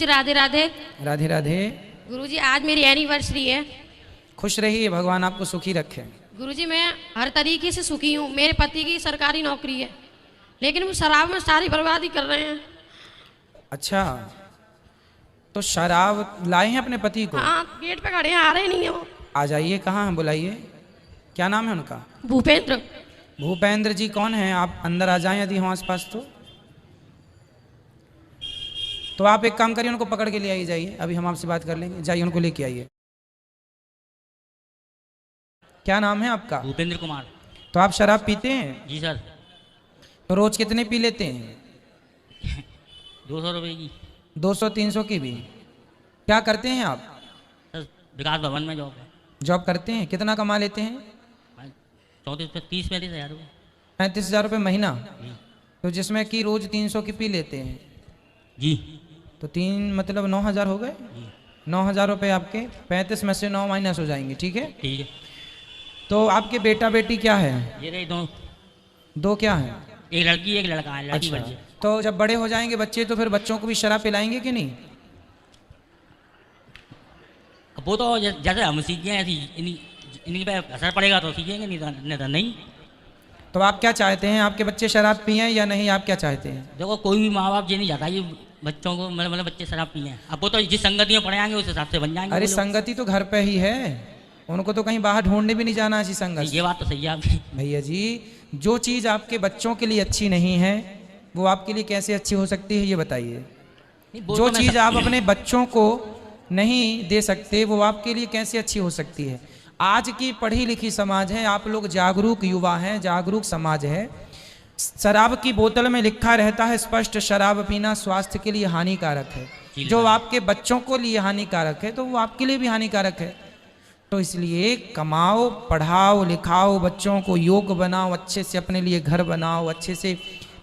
राधे राधे। राधे राधे। गुरुजी आज मेरी एनिवर्सरी है। खुश रहिए, भगवान आपको सुखी रखे। गुरुजी मैं हर तरीके से सुखी हूँ। मेरे पति की सरकारी नौकरी है, लेकिन वो शराब में सारी बर्बादी कर रहे हैं। अच्छा, तो शराब लाए हैं अपने पति को? हाँ, गेट पे खड़े हैं, आ रहे नहीं है वो। आ जाइए, कहाँ हैं, बुलाइए। क्या नाम है उनका? भूपेंद्र। भूपेंद्र जी कौन है? आप अंदर आ जाएं यदि हो आस पास तो आप एक काम करिए, उनको पकड़ के ले आइए। जाइए, अभी हम आपसे बात कर लेंगे। जाइए, उनको लेके आइए। क्या नाम है आपका? भूपेंद्र कुमार। तो आप शराब पीते हैं? जी सर। तो रोज कितने पी लेते हैं? 200 रुपये की। 200-300 की भी? क्या करते हैं आप? सर विकास भवन में जॉब है। जॉब करते हैं? कितना कमा लेते हैं? 34-35 हज़ार रुपये। 35,000 रुपये महीना? जी। तो जिसमें कि रोज 300 की पी लेते हैं? जी। तो 3 मतलब 9,000 हो गए। 9,000 रुपये आपके 35 में से 9 माइनस हो जाएंगे। ठीक है, ठीक है। तो आपके बेटा बेटी क्या है? ये रही दो। दो क्या है? एक लड़की एक लड़का है। लड़की अच्छा, बड़ी है। तो जब बड़े हो जाएंगे बच्चे तो फिर बच्चों को भी शराब पिलाएंगे कि नहीं? अब वो तो जैसे हम सीखें ऐसी इन्हीं पे असर पड़ेगा तो सीखेंगे, नहीं तो नहीं। तो आप क्या चाहते हैं, आपके बच्चे शराब पिएं या नहीं? आप क्या चाहते हैं? देखो कोई भी माँ बाप ये नहीं चाहता कि बच्चों को मतलब बच्चे शराब पिए। अब वो तो जिस संगति में पढ़े आएंगे उस हिसाब से बन जाएंगे। अरे संगति तो घर पे ही है, उनको तो कहीं बाहर ढूंढने भी नहीं जाना ऐसी संगति। ये बात तो सही है आपकी। भैया जी, जो चीज़ आपके बच्चों के लिए अच्छी नहीं है वो आपके लिए कैसे अच्छी हो सकती है, ये बताइए। जो चीज़ आप अपने बच्चों को नहीं दे सकते वो आपके लिए कैसे अच्छी हो सकती है? आज की पढ़ी लिखी समाज है, आप लोग जागरूक युवा हैं, जागरूक समाज है। शराब की बोतल में लिखा रहता है स्पष्ट, शराब पीना स्वास्थ्य के लिए हानिकारक है। जो आपके बच्चों को लिए हानिकारक है तो वो आपके लिए भी हानिकारक है। तो इसलिए कमाओ, पढ़ाओ, लिखाओ, बच्चों को योग्य बनाओ, अच्छे से अपने लिए घर बनाओ, अच्छे से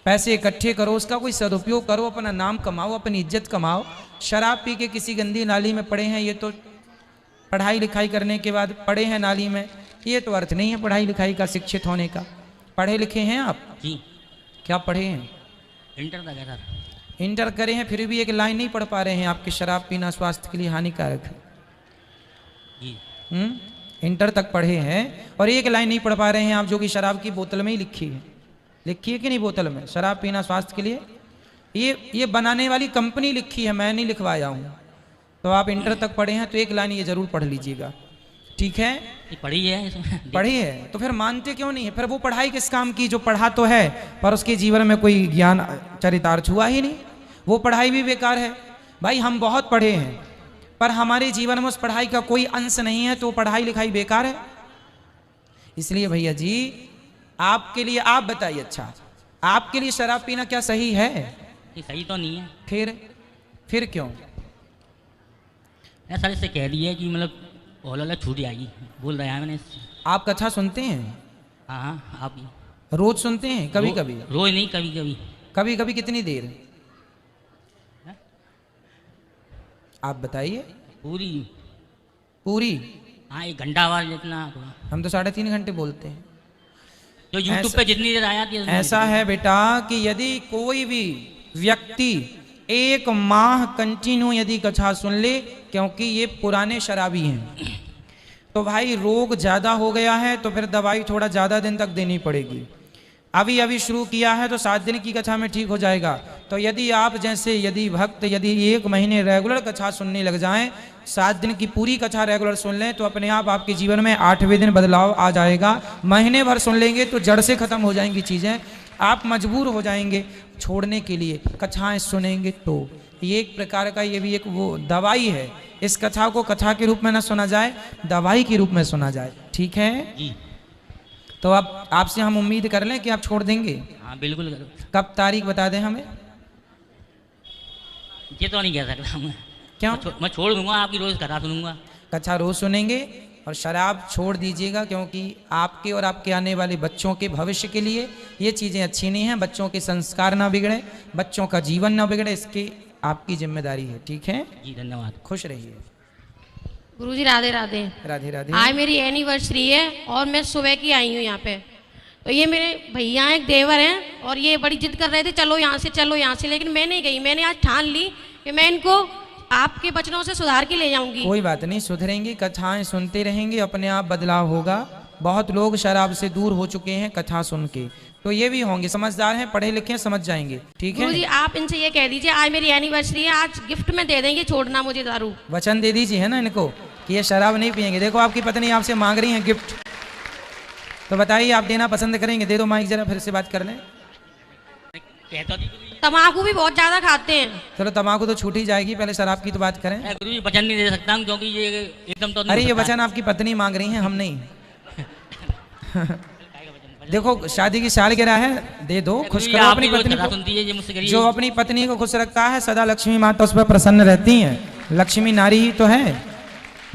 पैसे इकट्ठे करो, उसका कोई सदुपयोग करो, अपना नाम कमाओ, अपनी इज्जत कमाओ। शराब पी के किसी गंदी नाली में पड़े हैं, ये तो पढ़ाई लिखाई करने के बाद पड़े हैं नाली में, ये तो अर्थ नहीं है पढ़ाई लिखाई का, शिक्षित होने का। पढ़े लिखे हैं आप? जी। क्या पढ़े हैं? इंटर तक है सर। इंटर करे हैं, फिर भी एक लाइन नहीं पढ़ पा रहे हैं आपके शराब पीना स्वास्थ्य के लिए हानिकारक है। जी। इंटर तक पढ़े हैं और एक लाइन नहीं पढ़ पा रहे हैं आप, जो कि शराब की बोतल में ही लिखी है। लिखी है कि नहीं बोतल में, शराब पीना स्वास्थ्य के लिए? ये बनाने वाली कंपनी लिखी है, मैं नहीं लिखवाया हूँ। तो आप इंटर तक पढ़े हैं तो एक लाइन ये जरूर पढ़ लीजिएगा, ठीक है? पढ़ी है इसमें। पढ़ी है तो फिर मानते क्यों नहीं है? फिर वो पढ़ाई किस काम की जो पढ़ा तो है पर उसके जीवन में कोई ज्ञान चरितार्थ हुआ ही नहीं, वो पढ़ाई भी बेकार है। भाई हम बहुत पढ़े हैं पर हमारे जीवन में उस पढ़ाई का कोई अंश नहीं है तो पढ़ाई लिखाई बेकार है। इसलिए भैया जी आपके लिए, आप बताइए, अच्छा आपके लिए शराब पीना क्या सही है? सही तो नहीं है। फिर क्यों? सर इससे कह दिया कि मतलब ओला छूट जाएगी, बोल रहे हैं मैंने। आप कथा सुनते हैं? हाँ हाँ, आप रोज सुनते हैं? कभी कभी? रोज नहीं, कभी कभी। कभी कभी कितनी देर? आप बताइए। पूरी? हाँ, 1 घंटा बाद जितना। हम तो 3.5 घंटे बोलते हैं। जो यूट्यूब पे जितनी देर आया थी। ऐसा है बेटा कि यदि कोई भी व्यक्ति 1 माह कंटिन्यू यदि कथा सुन ले, क्योंकि ये पुराने शराबी हैं, तो भाई रोग ज़्यादा हो गया है तो फिर दवाई थोड़ा ज़्यादा दिन तक देनी पड़ेगी। अभी शुरू किया है तो 7 दिन की कथा में ठीक हो जाएगा। तो यदि आप जैसे यदि भक्त यदि 1 महीने रेगुलर कथा सुनने लग जाएं, 7 दिन की पूरी कथा रेगुलर सुन लें तो अपने आप आपके जीवन में 8वें दिन बदलाव आ जाएगा। महीने भर सुन लेंगे तो जड़ से खत्म हो जाएंगी चीज़ें, आप मजबूर हो जाएंगे छोड़ने के लिए। कथाएं सुनेंगे तो ये एक प्रकार का, ये भी एक वो दवाई है। इस कथा को कथा के रूप में ना सुना जाए, दवाई के रूप में सुना जाए, ठीक है जी। तो अब आपसे हम उम्मीद कर लें कि आप छोड़ देंगे? हाँ बिल्कुल। कब तारीख बता दें हमें? ये तो नहीं कह सकता मैं। क्यों? मैं छोड़ दूंगा, आपकी रोज कथा सुनूंगा। कथा रोज सुनेंगे और शराब छोड़ दीजिएगा, क्योंकि आपके और आपके आने वाले बच्चों के भविष्य के लिए ये चीज़ें अच्छी नहीं हैं। बच्चों के संस्कार ना बिगड़े, बच्चों का जीवन ना बिगड़े, इसकी आपकी जिम्मेदारी है, ठीक है जी? धन्यवाद। खुश रहिए। गुरुजी राधे राधे। राधे राधे। आज मेरी एनिवर्सरी है और मैं सुबह की आई हूँ यहाँ पे। तो ये मेरे भैया एक देवर हैं और ये बड़ी जिद कर रहे थे चलो यहाँ से चलो यहाँ से, लेकिन मैं नहीं गई। मैंने आज ठान ली कि मैं इनको आपके वचनों से सुधार के ले जाऊंगी। कोई बात नहीं, सुधरेंगे, कथाएं सुनते रहेंगे, अपने आप बदलाव होगा। बहुत लोग शराब से दूर हो चुके हैं कथा सुन के, तो ये भी होंगे, समझदार हैं, पढ़े लिखे हैं, समझ जाएंगे। ठीक है गुरुजी, आप इनसे ये कह दीजिए आज मेरी एनिवर्सरी है, आज गिफ्ट में दे देंगे, छोड़ना मुझे दारू। वचन दे दीजिए है ना इनको कि ये शराब नहीं पियेंगे। देखो आपकी पत्नी आपसे मांग रही है गिफ्ट, तो बताइए आप देना पसंद करेंगे? दे दो माइक, जरा फिर से बात कर लें। तम्बाकू भी बहुत ज्यादा खाते हैं। चलो तम्बाकू तो छूट ही जाएगी, पहले शराब की तो बात करें। गुरुजी वचन नहीं दे सकता हूँ क्योंकि ये एकदम तो नहीं अरे हो ये सकता। वचन आपकी पत्नी मांग रही हैं, हम नहीं। देखो शादी की सालगिरह है, दे दो, खुश गुरुजी, करो आप अपनी भी जो पत्नी कथा को। सुनती है ये मुझसे करिए। जो अपनी पत्नी को खुश रखता है सदा लक्ष्मी माता उस पर प्रसन्न रहती हैं। लक्ष्मी नारी ही तो है,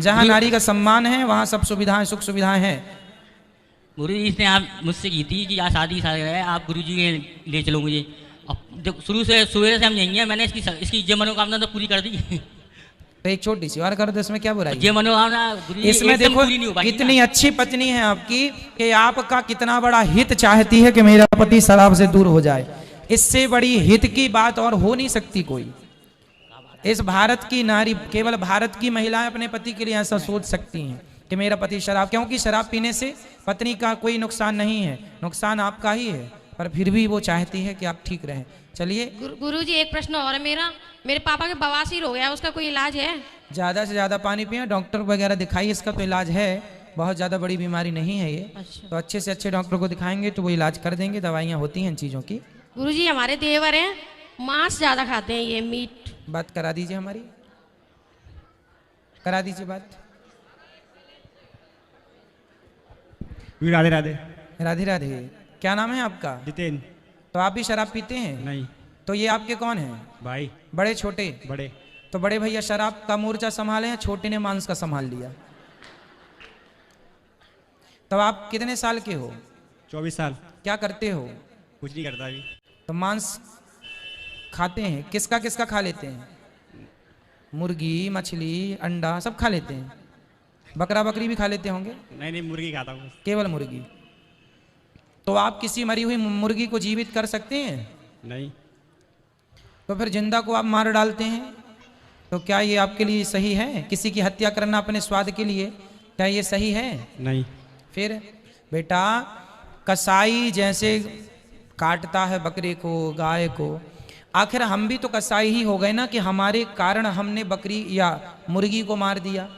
जहाँ नारी का सम्मान है वहाँ सब सुविधाएं, सुख सुविधाएं हैं। गुरुजी इसने आप मुझसे की थी कि आज शादी है, आप गुरुजी के ले चलो मुझे। अब जब शुरू से सवेरे से हम यही हैं, मैंने इसकी ये मनोकामना तो पूरी कर दी। तो एक छोटी सी और कर दो, इसमें क्या बुराई है? ये मनोकामना गुरुजी इसमें एकदम देखो पूरी नहीं हो पाई कितनी अच्छी पत्नी है आपकी कि आपका कितना बड़ा हित चाहती है कि मेरा पति शराब से दूर हो जाए। इससे बड़ी हित की बात और हो नहीं सकती कोई। इस भारत की नारी, केवल भारत की महिलाएं अपने पति के लिए ऐसा सोच सकती हैं कि मेरा पति शराब, क्योंकि शराब पीने से पत्नी का कोई नुकसान नहीं है, नुकसान आपका ही है, पर फिर भी वो चाहती है कि आप ठीक रहें। चलिए गुरुजी एक प्रश्न और है मेरा, मेरे पापा के बवासीर हो गया, उसका कोई इलाज है? ज़्यादा से ज़्यादा पानी पिए, डॉक्टर वगैरह दिखाइए, इसका तो इलाज है, बहुत ज़्यादा बड़ी बीमारी नहीं है ये। अच्छा। तो अच्छे से अच्छे डॉक्टर को दिखाएंगे तो वो इलाज कर देंगे, दवाइयाँ होती हैं इन चीज़ों की। गुरुजी हमारे देवर हैं, मांस ज्यादा खाते हैं, ये मीट। बात करा दीजिए हमारी, करा दीजिए बात। राधे राधे। राधे राधे। क्या नाम है आपका? जितेन। तो आप भी शराब पीते हैं? नहीं। तो ये आपके कौन हैं? भाई। बड़े छोटे? बड़े। तो बड़े भैया शराब का मोर्चा संभाले हैं, छोटे ने मांस का संभाल लिया। तो आप कितने साल के हो? 24 साल। क्या करते हो? कुछ नहीं करता अभी। तो मांस खाते हैं, किसका किसका खा लेते हैं? मुर्गी, मछली, अंडा सब खा लेते हैं? बकरा बकरी भी खा लेते होंगे? नहीं नहीं, मुर्गी खाता हूँ। केवल मुर्गी। तो आप किसी मरी हुई मुर्गी को जीवित कर सकते हैं? नहीं। तो फिर जिंदा को आप मार डालते हैं, तो क्या ये आपके लिए सही है? किसी की हत्या करना अपने स्वाद के लिए, क्या ये सही है? नहीं। फिर बेटा, कसाई जैसे काटता है बकरे को, गाय को, आखिर हम भी तो कसाई ही हो गए ना कि हमारे कारण हमने बकरी या मुर्गी को मार दिया।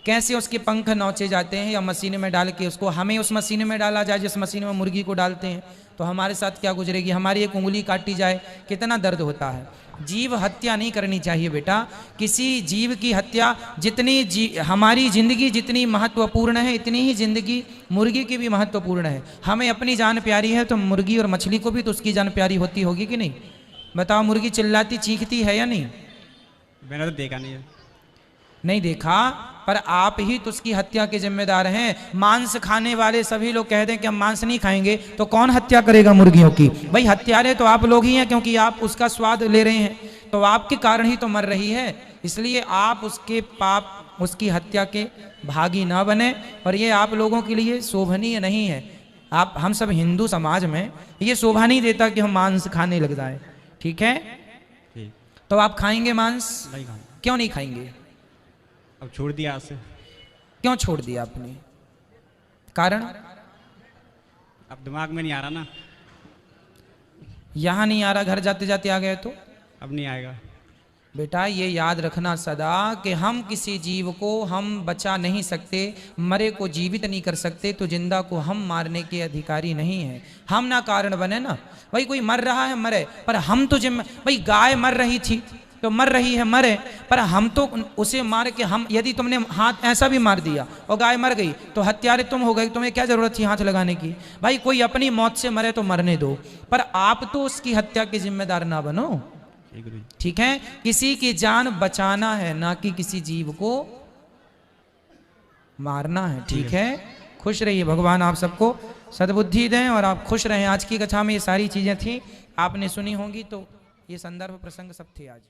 कैसे उसके पंख नोचे जाते हैं या मशीन में डाल के उसको, हमें उस मशीन में डाला जाए जिस मशीन में मुर्गी को डालते हैं, तो हमारे साथ क्या गुजरेगी? हमारी एक उंगली काटी जाए, कितना दर्द होता है। जीव हत्या नहीं करनी चाहिए बेटा। किसी जीव की हत्या जितनी हमारी जिंदगी जितनी महत्वपूर्ण है, इतनी ही जिंदगी मुर्गी की भी महत्वपूर्ण है। हमें अपनी जान प्यारी है तो मुर्गी और मछली को भी तो उसकी जान प्यारी होती होगी कि नहीं? बताओ, मुर्गी चिल्लाती चीखती है या नहीं? मैंने तो देखा नहीं है। नहीं देखा, पर आप ही तो उसकी हत्या के जिम्मेदार हैं। मांस खाने वाले सभी लोग कहते हैं कि हम मांस नहीं खाएंगे, तो कौन हत्या करेगा मुर्गियों की? भाई हत्यारे तो आप लोग ही हैं, क्योंकि आप उसका स्वाद ले रहे हैं, तो आपके कारण ही तो मर रही है। इसलिए आप उसके पाप, उसकी हत्या के भागी ना बने, और ये आप लोगों के लिए शोभनीय नहीं है। आप, हम सब हिंदू समाज में ये शोभा नहीं देता कि हम मांस खाने लग जाए। ठीक है, ठीक। तो आप खाएंगे मांस? नहीं खाऊंगा। क्यों नहीं खाएंगे? अब छोड़ दिया आज से। क्यों छोड़ दिया आपने? कारण? अब दिमाग में नहीं आ रहा ना। यहां नहीं आ रहा, घर जाते जाते आ गए तो? अब नहीं आएगा। बेटा ये याद रखना सदा कि हम किसी जीव को हम बचा नहीं सकते, मरे को जीवित नहीं कर सकते, तो जिंदा को हम मारने के अधिकारी नहीं हैं। हम ना कारण बने ना। भाई कोई मर रहा है मरे, पर हम तो भाई गाय मर रही थी तो मर रही है मरे, पर हम तो उसे मार के, हम यदि तुमने हाथ ऐसा भी मार दिया और गाय मर गई तो हत्यारे तुम हो गए, तुम्हें क्या जरूरत थी हाथ लगाने की? भाई कोई अपनी मौत से मरे तो मरने दो, पर आप तो उसकी हत्या के जिम्मेदार ना बनो। ठीक है, किसी की जान बचाना है, ना कि किसी जीव को मारना है। ठीक है, खुश रहिए, भगवान आप सबको सद्बुद्धि दें और आप खुश रहें। आज की कथा में ये सारी चीजें थी, आपने सुनी होंगी, तो ये संदर्भ प्रसंग सब थे आज।